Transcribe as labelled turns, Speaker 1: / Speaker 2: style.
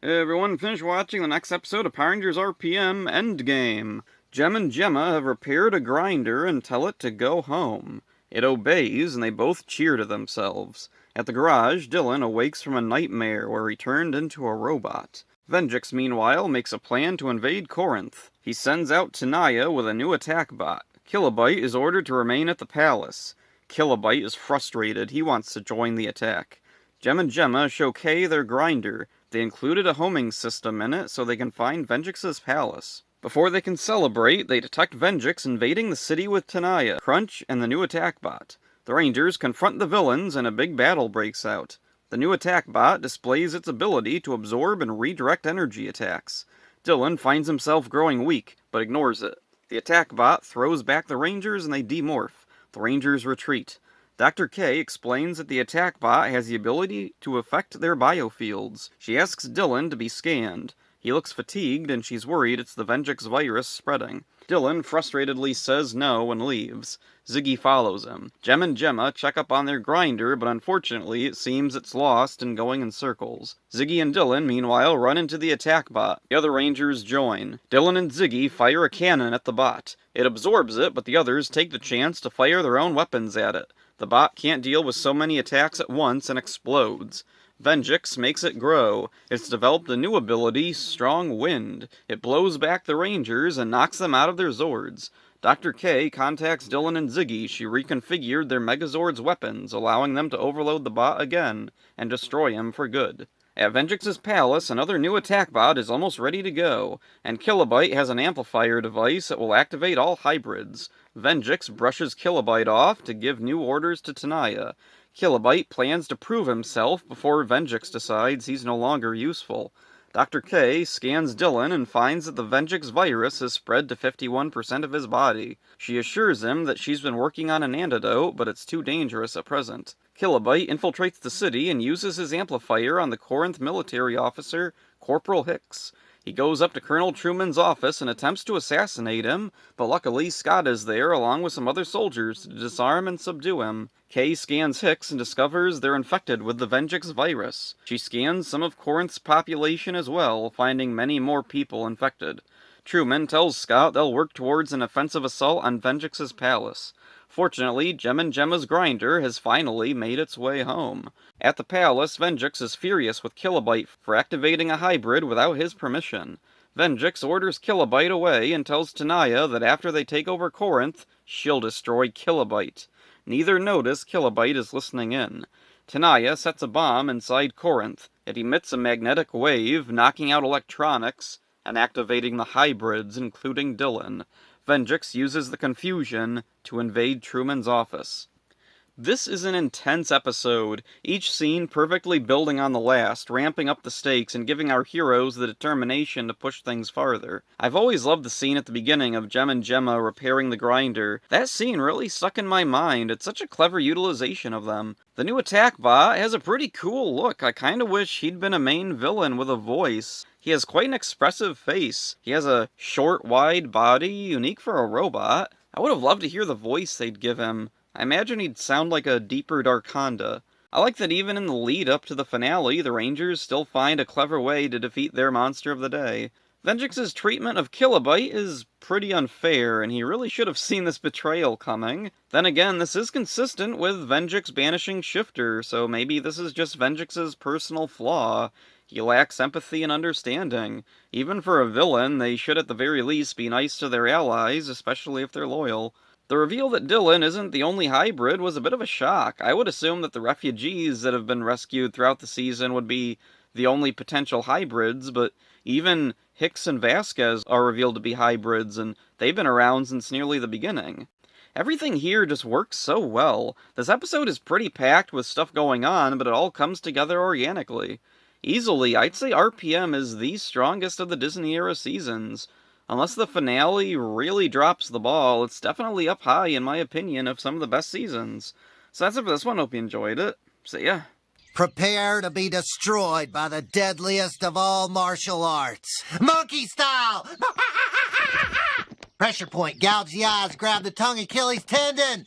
Speaker 1: Hey everyone, finish watching the next episode of Power Rangers RPM Endgame. Jem and Gemma have repaired a grinder and tell it to go home. It obeys, and they both cheer to themselves. At the garage, Dylan awakes from a nightmare where he turned into a robot. Venjix, meanwhile, makes a plan to invade Corinth. He sends out Tenaya with a new attack bot. Kilobyte is ordered to remain at the palace. Kilobyte is frustrated. He wants to join the attack. Jem and Gemma show Kay their grinder. They included a homing system in it so they can find Venjix's palace. Before they can celebrate, they detect Venjix invading the city with Tenaya, Crunch, and the new attack bot. The Rangers confront the villains and a big battle breaks out. The new attack bot displays its ability to absorb and redirect energy attacks. Dylan finds himself growing weak, but ignores it. The attack bot throws back the Rangers and they demorph. The Rangers retreat. Dr. K explains that the attack bot has the ability to affect their biofields. She asks Dylan to be scanned. He looks fatigued and she's worried it's the Venjix virus spreading. Dylan frustratedly says no and leaves. Ziggy follows him. Jem and Gemma check up on their grinder, but unfortunately it seems it's lost and going in circles. Ziggy and Dylan, meanwhile, run into the attack bot. The other Rangers join. Dylan and Ziggy fire a cannon at the bot. It absorbs it, but the others take the chance to fire their own weapons at it. The bot can't deal with so many attacks at once and explodes. Venjix makes it grow. It's developed a new ability, Strong Wind. It blows back the Rangers and knocks them out of their Zords. Dr. K contacts Dylan and Ziggy. She reconfigured their Megazord's weapons, allowing them to overload the bot again and destroy him for good. At Venjix's palace, another new attack bot is almost ready to go, and Kilobyte has an amplifier device that will activate all hybrids. Venjix brushes Kilobyte off to give new orders to Tenaya. Kilobyte plans to prove himself before Venjix decides he's no longer useful. Dr. K scans Dylan and finds that the Venjix virus has spread to 51% of his body. She assures him that she's been working on an antidote, but it's too dangerous at present. Kilobyte infiltrates the city and uses his amplifier on the Corinth military officer, Corporal Hicks. He goes up to Colonel Truman's office and attempts to assassinate him, but luckily Scott is there along with some other soldiers to disarm and subdue him. Kay scans Hicks and discovers they're infected with the Venjix virus. She scans some of Corinth's population as well, finding many more people infected. Truman tells Scott they'll work towards an offensive assault on Venjix's palace. Fortunately, Jem and Gemma's grinder has finally made its way home. At the palace, Venjix is furious with Kilobyte for activating a hybrid without his permission. Venjix orders Kilobyte away and tells Tenaya that after they take over Corinth, she'll destroy Kilobyte. Neither notice Kilobyte is listening in. Tenaya sets a bomb inside Corinth. It emits a magnetic wave, knocking out electronics and activating the hybrids, including Dylan. Venjix uses the confusion to invade Truman's office. This is an intense episode, each scene perfectly building on the last, ramping up the stakes and giving our heroes the determination to push things farther. I've always loved the scene at the beginning of Jem and Gemma repairing the grinder. That scene really stuck in my mind. It's such a clever utilization of them. The new attack bot has a pretty cool look. I kinda wish he'd been a main villain with a voice. He has quite an expressive face. He has a short, wide body, unique for a robot. I would have loved to hear the voice they'd give him. I imagine he'd sound like a deeper Darkonda. I like that even in the lead up to the finale, the Rangers still find a clever way to defeat their monster of the day. Venjix's treatment of Kilobyte is pretty unfair, and he really should have seen this betrayal coming. Then again, this is consistent with Venjix banishing Shifter, so maybe this is just Venjix's personal flaw. He lacks empathy and understanding. Even for a villain, they should at the very least be nice to their allies, especially if they're loyal. The reveal that Dylan isn't the only hybrid was a bit of a shock. I would assume that the refugees that have been rescued throughout the season would be the only potential hybrids, but even Hicks and Vasquez are revealed to be hybrids, and they've been around since nearly the beginning. Everything here just works so well. This episode is pretty packed with stuff going on, but it all comes together organically. Easily, I'd say RPM is the strongest of the Disney-era seasons. Unless the finale really drops the ball, it's definitely up high, in my opinion, of some of the best seasons. So that's it for this one. Hope you enjoyed it. See ya.
Speaker 2: Prepare to be destroyed by the deadliest of all martial arts. Monkey style! Pressure point, gouge the eyes, grab the tongue, Achilles tendon.